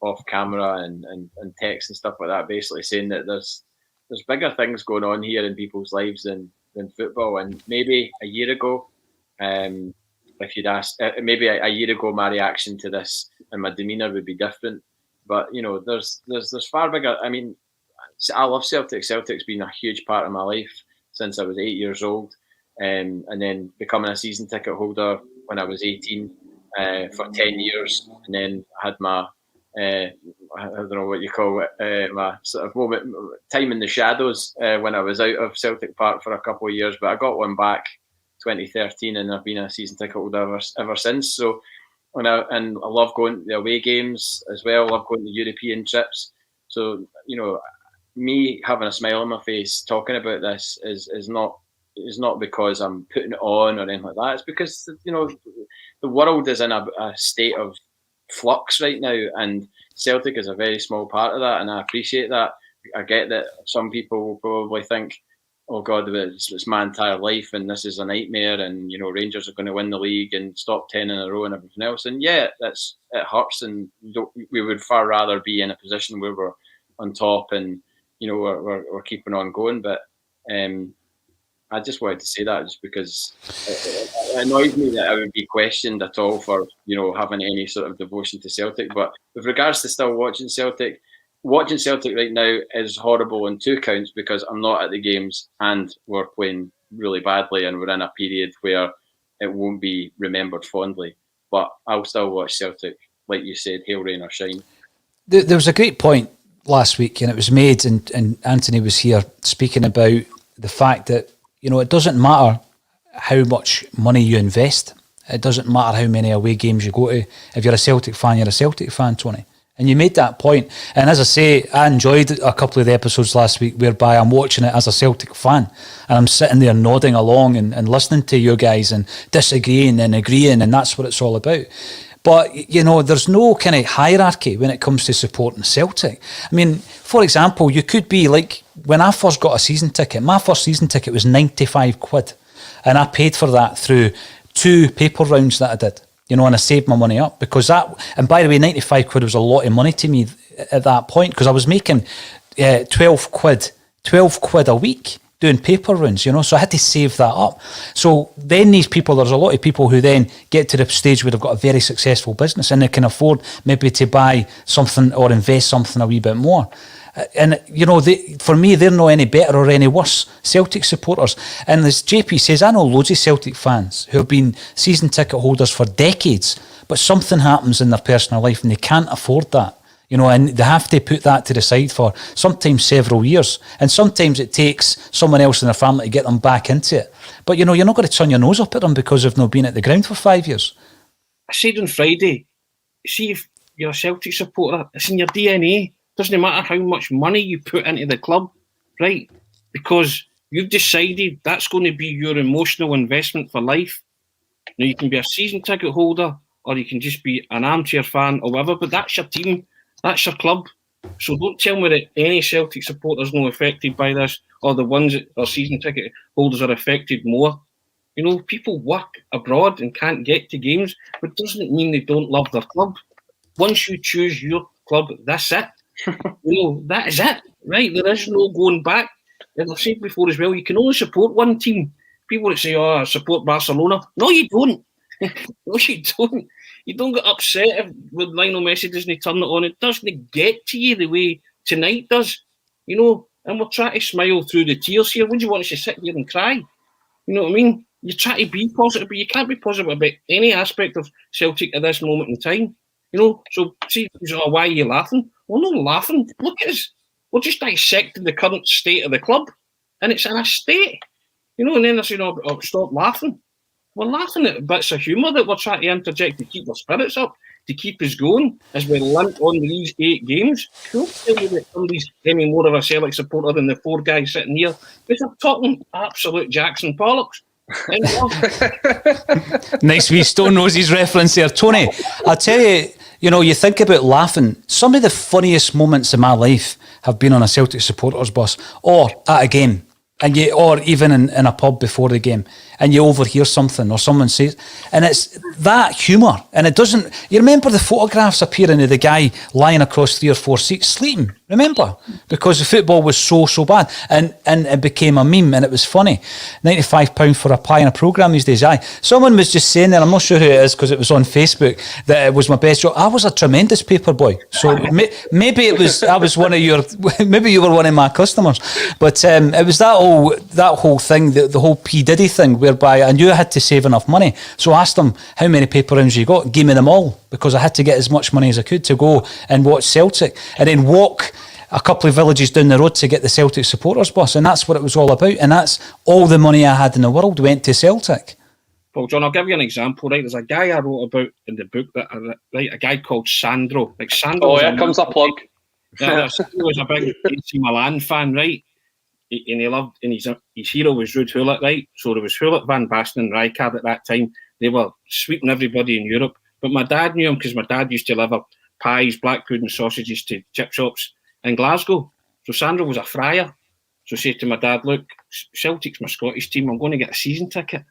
off camera and text and stuff like that. Basically saying that there's bigger things going on here in people's lives than football. And maybe a year ago, if you'd asked, maybe a year ago, my reaction to this and my demeanour would be different. But there's far bigger. I mean, I love Celtic. Celtic's been a huge part of my life since I was 8 years old, and then becoming a season ticket holder when I was 18 for 10 years, and then I had my I don't know what you call it, my sort of moment, time in the shadows when I was out of Celtic Park for a couple of years, but I got one back 2013, and I've been a season ticket holder ever since. So, and I love going to the away games as well. I love going to European trips. So me having a smile on my face talking about this is not because I'm putting it on or anything like that. It's because the world is in a state of flux right now, and Celtic is a very small part of that, and I appreciate that. I get that some people will probably think, oh God, it's my entire life and this is a nightmare, and Rangers are going to win the league and stop 10 in a row and everything else. And yeah, it hurts, and we would far rather be in a position where we're on top and we're keeping on going. But I just wanted to say that just because it annoys me that I would be questioned at all for having any sort of devotion to Celtic. But with regards to still watching Celtic right now is horrible on 2 counts, because I'm not at the games and we're playing really badly and we're in a period where it won't be remembered fondly. But I'll still watch Celtic, like you said, hail, rain or shine. There was a great point last week, and it was made, and Anthony was here speaking about the fact that it doesn't matter how much money you invest. It doesn't matter how many away games you go to. If you're a Celtic fan, you're a Celtic fan, Tony. And you made that point. And as I say, I enjoyed a couple of the episodes last week whereby I'm watching it as a Celtic fan. And I'm sitting there nodding along and listening to you guys and disagreeing and agreeing. And that's what it's all about. But, you know, there's no kind of hierarchy when it comes to supporting Celtic. I mean, for example, you could be like, when I first got a season ticket, my first season ticket was 95 quid. And I paid for that through 2 paper rounds that I did. You know, and I saved my money up because that, and by the way, 95 quid was a lot of money to me at that point because I was making 12 quid a week doing paper rounds, you know, so I had to save that up. So then there's a lot of people who then get to the stage where they've got a very successful business and they can afford maybe to buy something or invest something a wee bit more. And, you know, for me, they're not any better or any worse Celtic supporters. And as JP says, I know loads of Celtic fans who have been season ticket holders for decades, but something happens in their personal life and they can't afford that. You know, and they have to put that to the side for sometimes several years. And sometimes it takes someone else in their family to get them back into it. But, you know, you're not going to turn your nose up at them because they've not been at the ground for 5 years. I said on Friday, see if you're a Celtic supporter, it's in your DNA. Doesn't matter how much money you put into the club, right? Because you've decided that's going to be your emotional investment for life. Now, you can be a season ticket holder or you can just be an armchair fan or whatever, but that's your team, that's your club. So don't tell me that any Celtic supporters not affected by this or the ones that are season ticket holders are affected more. You know, people work abroad and can't get to games, but it doesn't mean they don't love their club. Once you choose your club, that's it. You know, that is it, right? There is no going back. And I've said before as well, you can only support one team. People that say, I support Barcelona. No, you don't. No, you don't. You don't get upset with Lionel Messi doesn't turn it on. It doesn't get to you the way tonight does. You know, and we're trying to smile through the tears here. When do you want us to sit here and cry? You know what I mean? You try to be positive, but you can't be positive about any aspect of Celtic at this moment in time. You know, so see, why are you laughing? We're not laughing. Look at us. We're just dissecting the current state of the club, and it's in a state. You know, and then they're saying, stop laughing. We're laughing at bits of humour that we're trying to interject to keep our spirits up, to keep us going as we limp on these 8 games. Don't tell me that somebody's any more of a Celtic supporter than the 4 guys sitting here. Because they're talking absolute Jackson Pollocks. Nice wee Stone Roses reference there. Tony, I'll tell you, you know, you think about laughing. Some of the funniest moments in my life have been on a Celtic supporters bus or at a game. Or even in a pub before the game, and you overhear something or someone says, and it's that humour. And it doesn't. You remember the photographs appearing of the guy lying across 3 or 4 seats sleeping? Remember, because the football was so bad, and it became a meme, and it was funny. £95 for a pie in a programme these days. Aye, someone was just saying there. I'm not sure who it is because it was on Facebook that it was my best job. I was a tremendous paper boy, so maybe it was. I was one of your. Maybe you were one of my customers, but it was that whole thing, the whole P Diddy thing, whereby I knew I had to save enough money. So I asked him, how many paper rounds you got? Give me them all, because I had to get as much money as I could to go and watch Celtic and then walk a couple of villages down the road to get the Celtic supporters bus. And that's what it was all about. And that's all the money I had in the world went to Celtic. Well, John, I'll give you an example, right? There's a guy I wrote about in the book, a guy called Sandro. Like Sandro. Oh, here comes a plug. Yeah, Sandro was a big AC Milan fan, right? And he loved, and his hero was Ruud Gullit, right? So there was Gullit, Van Basten and Rijkaard at that time. They were sweeping everybody in Europe. But my dad knew him because my dad used to deliver pies, black pudding sausages to chip shops in Glasgow. So Sandro was a friar. So I said to my dad, look, Celtic's my Scottish team. I'm going to get a season ticket.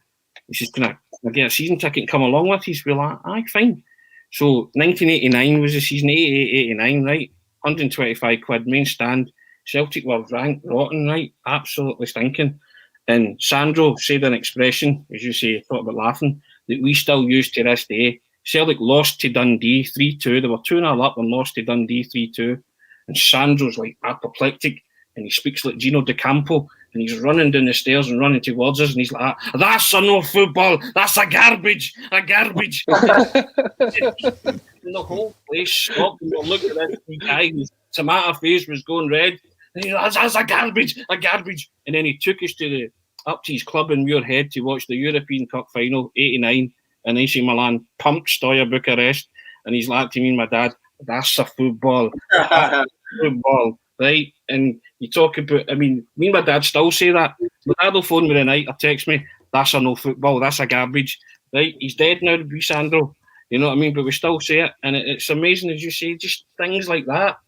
He says, can I get a season ticket and come along with you? He's like, aye, fine. So 1989 was the season, 88-89, right? 125 quid, main stand. Celtic were ranked rotten, right? Absolutely stinking. And Sandro said an expression, as you say, thought about laughing, that we still use to this day. Celtic lost to Dundee 3-2. They were 2-0 up and lost to Dundee 3-2. And Sandro's like apoplectic and he speaks like Gino De Campo and he's running down the stairs and running towards us and he's like, that's a no football, that's a garbage. And the whole place stopped and we looked at this guy and his tomato face was going red. And he's like, that's a garbage. And then he took us to the up to his club in Muirhead to watch the European Cup final, 89, and AC Milan pumped Steaua Bucharest. And he's like to me and my dad, that's a football. That's football, right? And you talk about, I mean, me and my dad still say that. My dad will phone me the night or text me, that's a no football, that's a garbage, right? He's dead now, Sandro. You know what I mean? But we still say it. And it's amazing, as you say, just things like that.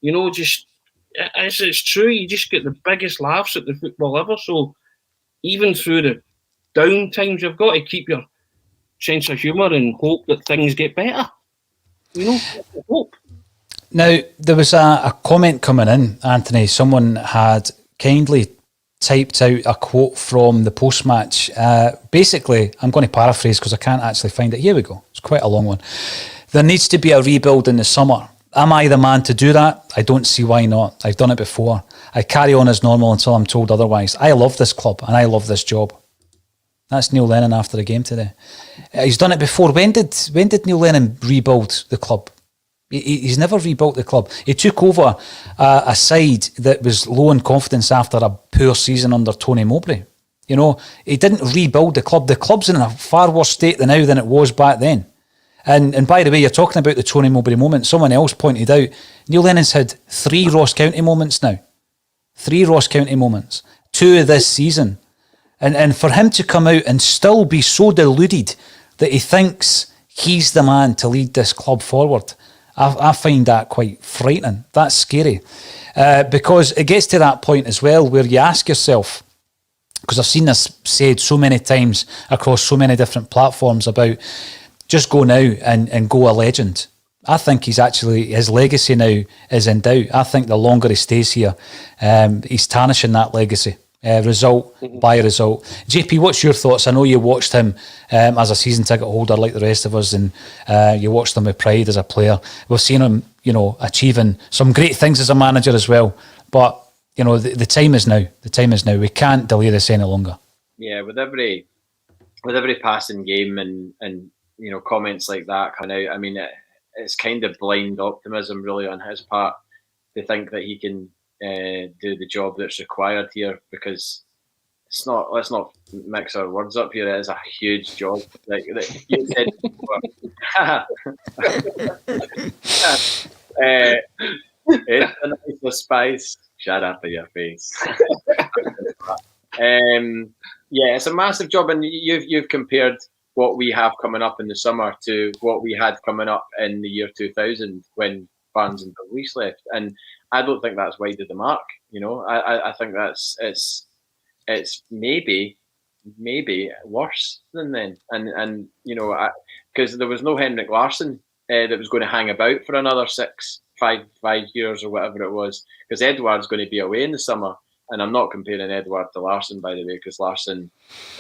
You know, just, it's true. You just get the biggest laughs at the football ever. So even through the down times, you've got to keep your sense of humour and hope that things get better. You know, hope. Now, there was a comment coming in, Anthony. Someone had kindly typed out a quote from the post-match. Basically, I'm going to paraphrase because I can't actually find it. Here we go. It's quite a long one. There needs to be a rebuild in the summer. Am I the man to do that? I don't see why not. I've done it before. I carry on as normal until I'm told otherwise. I love this club and I love this job. That's Neil Lennon after the game today. He's done it before. When did Neil Lennon rebuild the club? He's never rebuilt the club. He took over a side that was low in confidence after a poor season under Tony Mowbray. You know, he didn't rebuild the club. The club's in a far worse state now than it was back then. And by the way, you're talking about the Tony Mowbray moment. Someone else pointed out, Neil Lennon's had 3 Ross County moments now. 3 Ross County moments. 2 of this season. And for him to come out and still be so deluded that he thinks he's the man to lead this club forward, I find that quite frightening. That's scary. Because it gets to that point as well where you ask yourself, because I've seen this said so many times across so many different platforms about just go now and go a legend. I think his legacy now is in doubt. I think the longer he stays here, he's tarnishing that legacy. Result by result. JP, what's your thoughts? I know you watched him as a season ticket holder like the rest of us, and you watched him with pride as a player. We've seen him, you know, achieving some great things as a manager as well. But, you know, the time is now. The time is now. We can't delay this any longer. Yeah, with every passing game and you know, comments like that coming out, I mean, it's kind of blind optimism really on his part to think that he can do the job that's required here, because it's not. Let's not mix our words up here. It is a huge job. Like you said before. It's a nice spice. Shut up in your face. Yeah, it's a massive job, and you've compared what we have coming up in the summer to what we had coming up in the year 2000 when Barnes and Dalglish left, and I don't think that's wide of the mark. You know, I think it's maybe worse than then, and you know, because there was no Henrik Larsson that was going to hang about for another 5 years or whatever it was, because Edouard's going to be away in the summer, and I'm not comparing Edouard to Larsson, by the way, because Larsson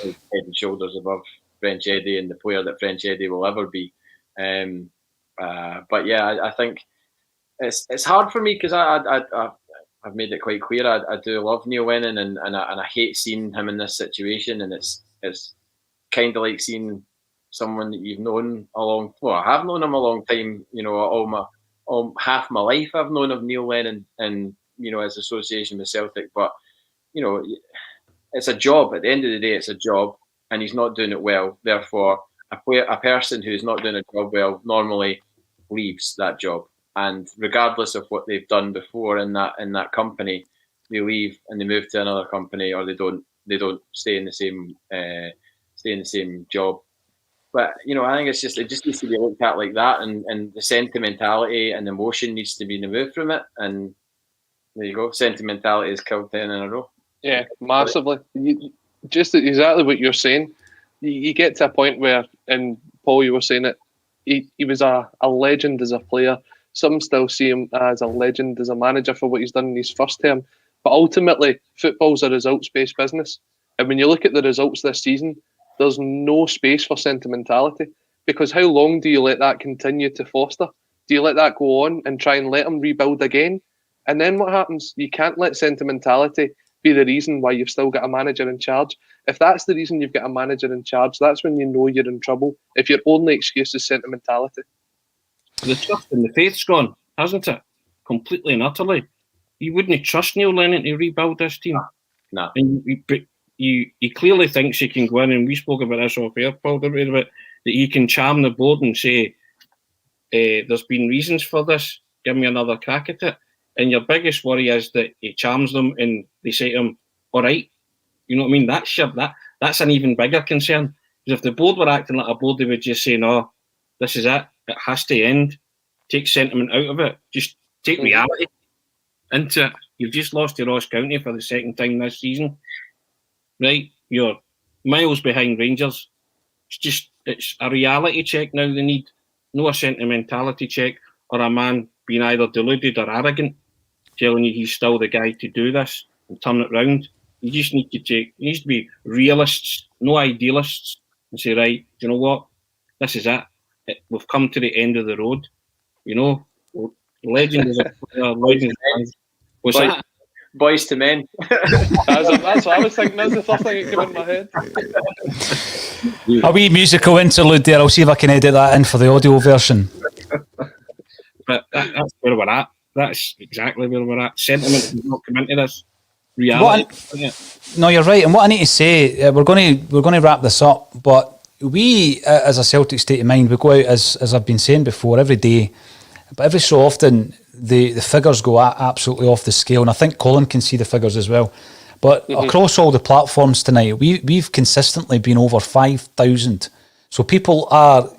is head and shoulders above French Eddie and the player that French Eddie will ever be. But yeah, I think it's hard for me because I've made it quite clear I do love Neil Lennon and I hate seeing him in this situation, and it's kind of like seeing someone that you've known I have known him a long time. You know, half my life I've known of Neil Lennon, and you know, his association with Celtic. But you know, it's a job. At the end of the day, it's a job, and he's not doing it well. Therefore, a person who's not doing a job well normally leaves that job. And regardless of what they've done before in that company, they leave and they move to another company, or they don't stay in the same job. But you know, I think it just needs to be looked at like that, and the sentimentality and emotion needs to be removed from it. And there you go, sentimentality has killed 10 in a row. Yeah, massively. Just exactly what you're saying. You get to a point where, and Paul, you were saying it, he was a legend as a player. Some still see him as a legend as a manager for what he's done in his first term. But ultimately, football's a results-based business. And when you look at the results this season, there's no space for sentimentality. Because how long do you let that continue to foster? Do you let that go on and try and let him rebuild again? And then what happens? You can't let sentimentality be the reason why you've still got a manager in charge. If that's the reason you've got a manager in charge, that's when you know you're in trouble. If your only excuse is sentimentality. The trust and the faith's gone, hasn't it? Completely and utterly. You wouldn't trust Neil Lennon to rebuild this team. No. And he clearly thinks he can go in, and we spoke about this off air, Paul, didn't we, about that he can charm the board and say, there's been reasons for this, give me another crack at it. And your biggest worry is that he charms them and they say to him, all right. You know what I mean? That's an even bigger concern. Because if the board were acting like a board, they would just say, no, this is it. It has to end. Take sentiment out of it. Just take reality into it. You've just lost to Ross County for the second time this season. Right? You're miles behind Rangers. It's a reality check now they need. No a sentimentality check or a man being either deluded or arrogant, telling you he's still the guy to do this and turn it round. You just need to be realists, no idealists, and say, right, you know what? This is it. We've come to the end of the road. You know, legend is a player, legend is what's that? Boys to men. That's what I was thinking. That's the first thing that came in my head. A wee musical interlude there. I'll see if I can edit that in for the audio version. But that's where we're at. That's exactly where we're at. Sentiment does not come into this. Reality. No, you're right. And what I need to say, we're going to wrap this up. But we, as a Celtic state of mind, we go out as I've been saying before every day, but every so often the figures go absolutely off the scale, and I think Colin can see the figures as well. But across all the platforms tonight, we've consistently been over 5,000. So people are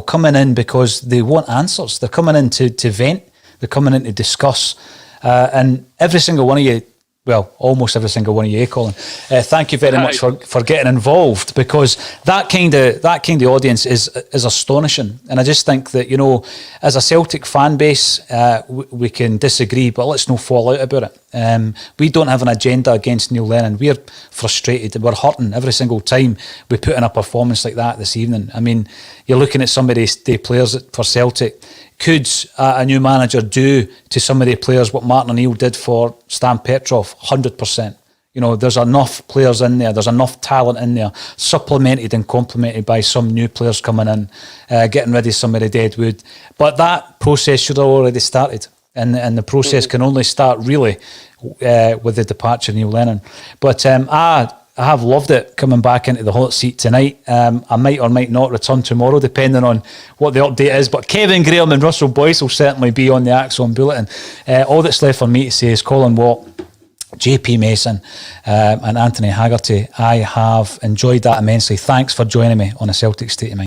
coming in because they want answers. They're coming in to vent. They're coming in to discuss, and every single one of you. Well, almost every single one of you, Colin. Thank you very much for getting involved, because that kind of audience is astonishing. And I just think that, as a Celtic fan base, we can disagree, but let's not fall out about it. We don't have an agenda against Neil Lennon. We're frustrated. We're hurting every single time we put in a performance like that this evening. I mean, you're looking at some of the players for Celtic. Could a new manager do to some of the players what Martin O'Neill did for Stan Petrov? 100%. There's enough players in there. There's enough talent in there, supplemented and complemented by some new players coming in, getting rid of some of the dead wood. But that process should have already started. And the process can only start really with the departure of Neil Lennon. But I have loved it coming back into the hot seat tonight. I might or might not return tomorrow, depending on what the update is. But Kevin Graham and Russell Boyce will certainly be on the ACSOM bulletin. All that's left for me to say is Colin Watt, JP Mason and Anthony Haggerty. I have enjoyed that immensely. Thanks for joining me on A Celtic State of Mind.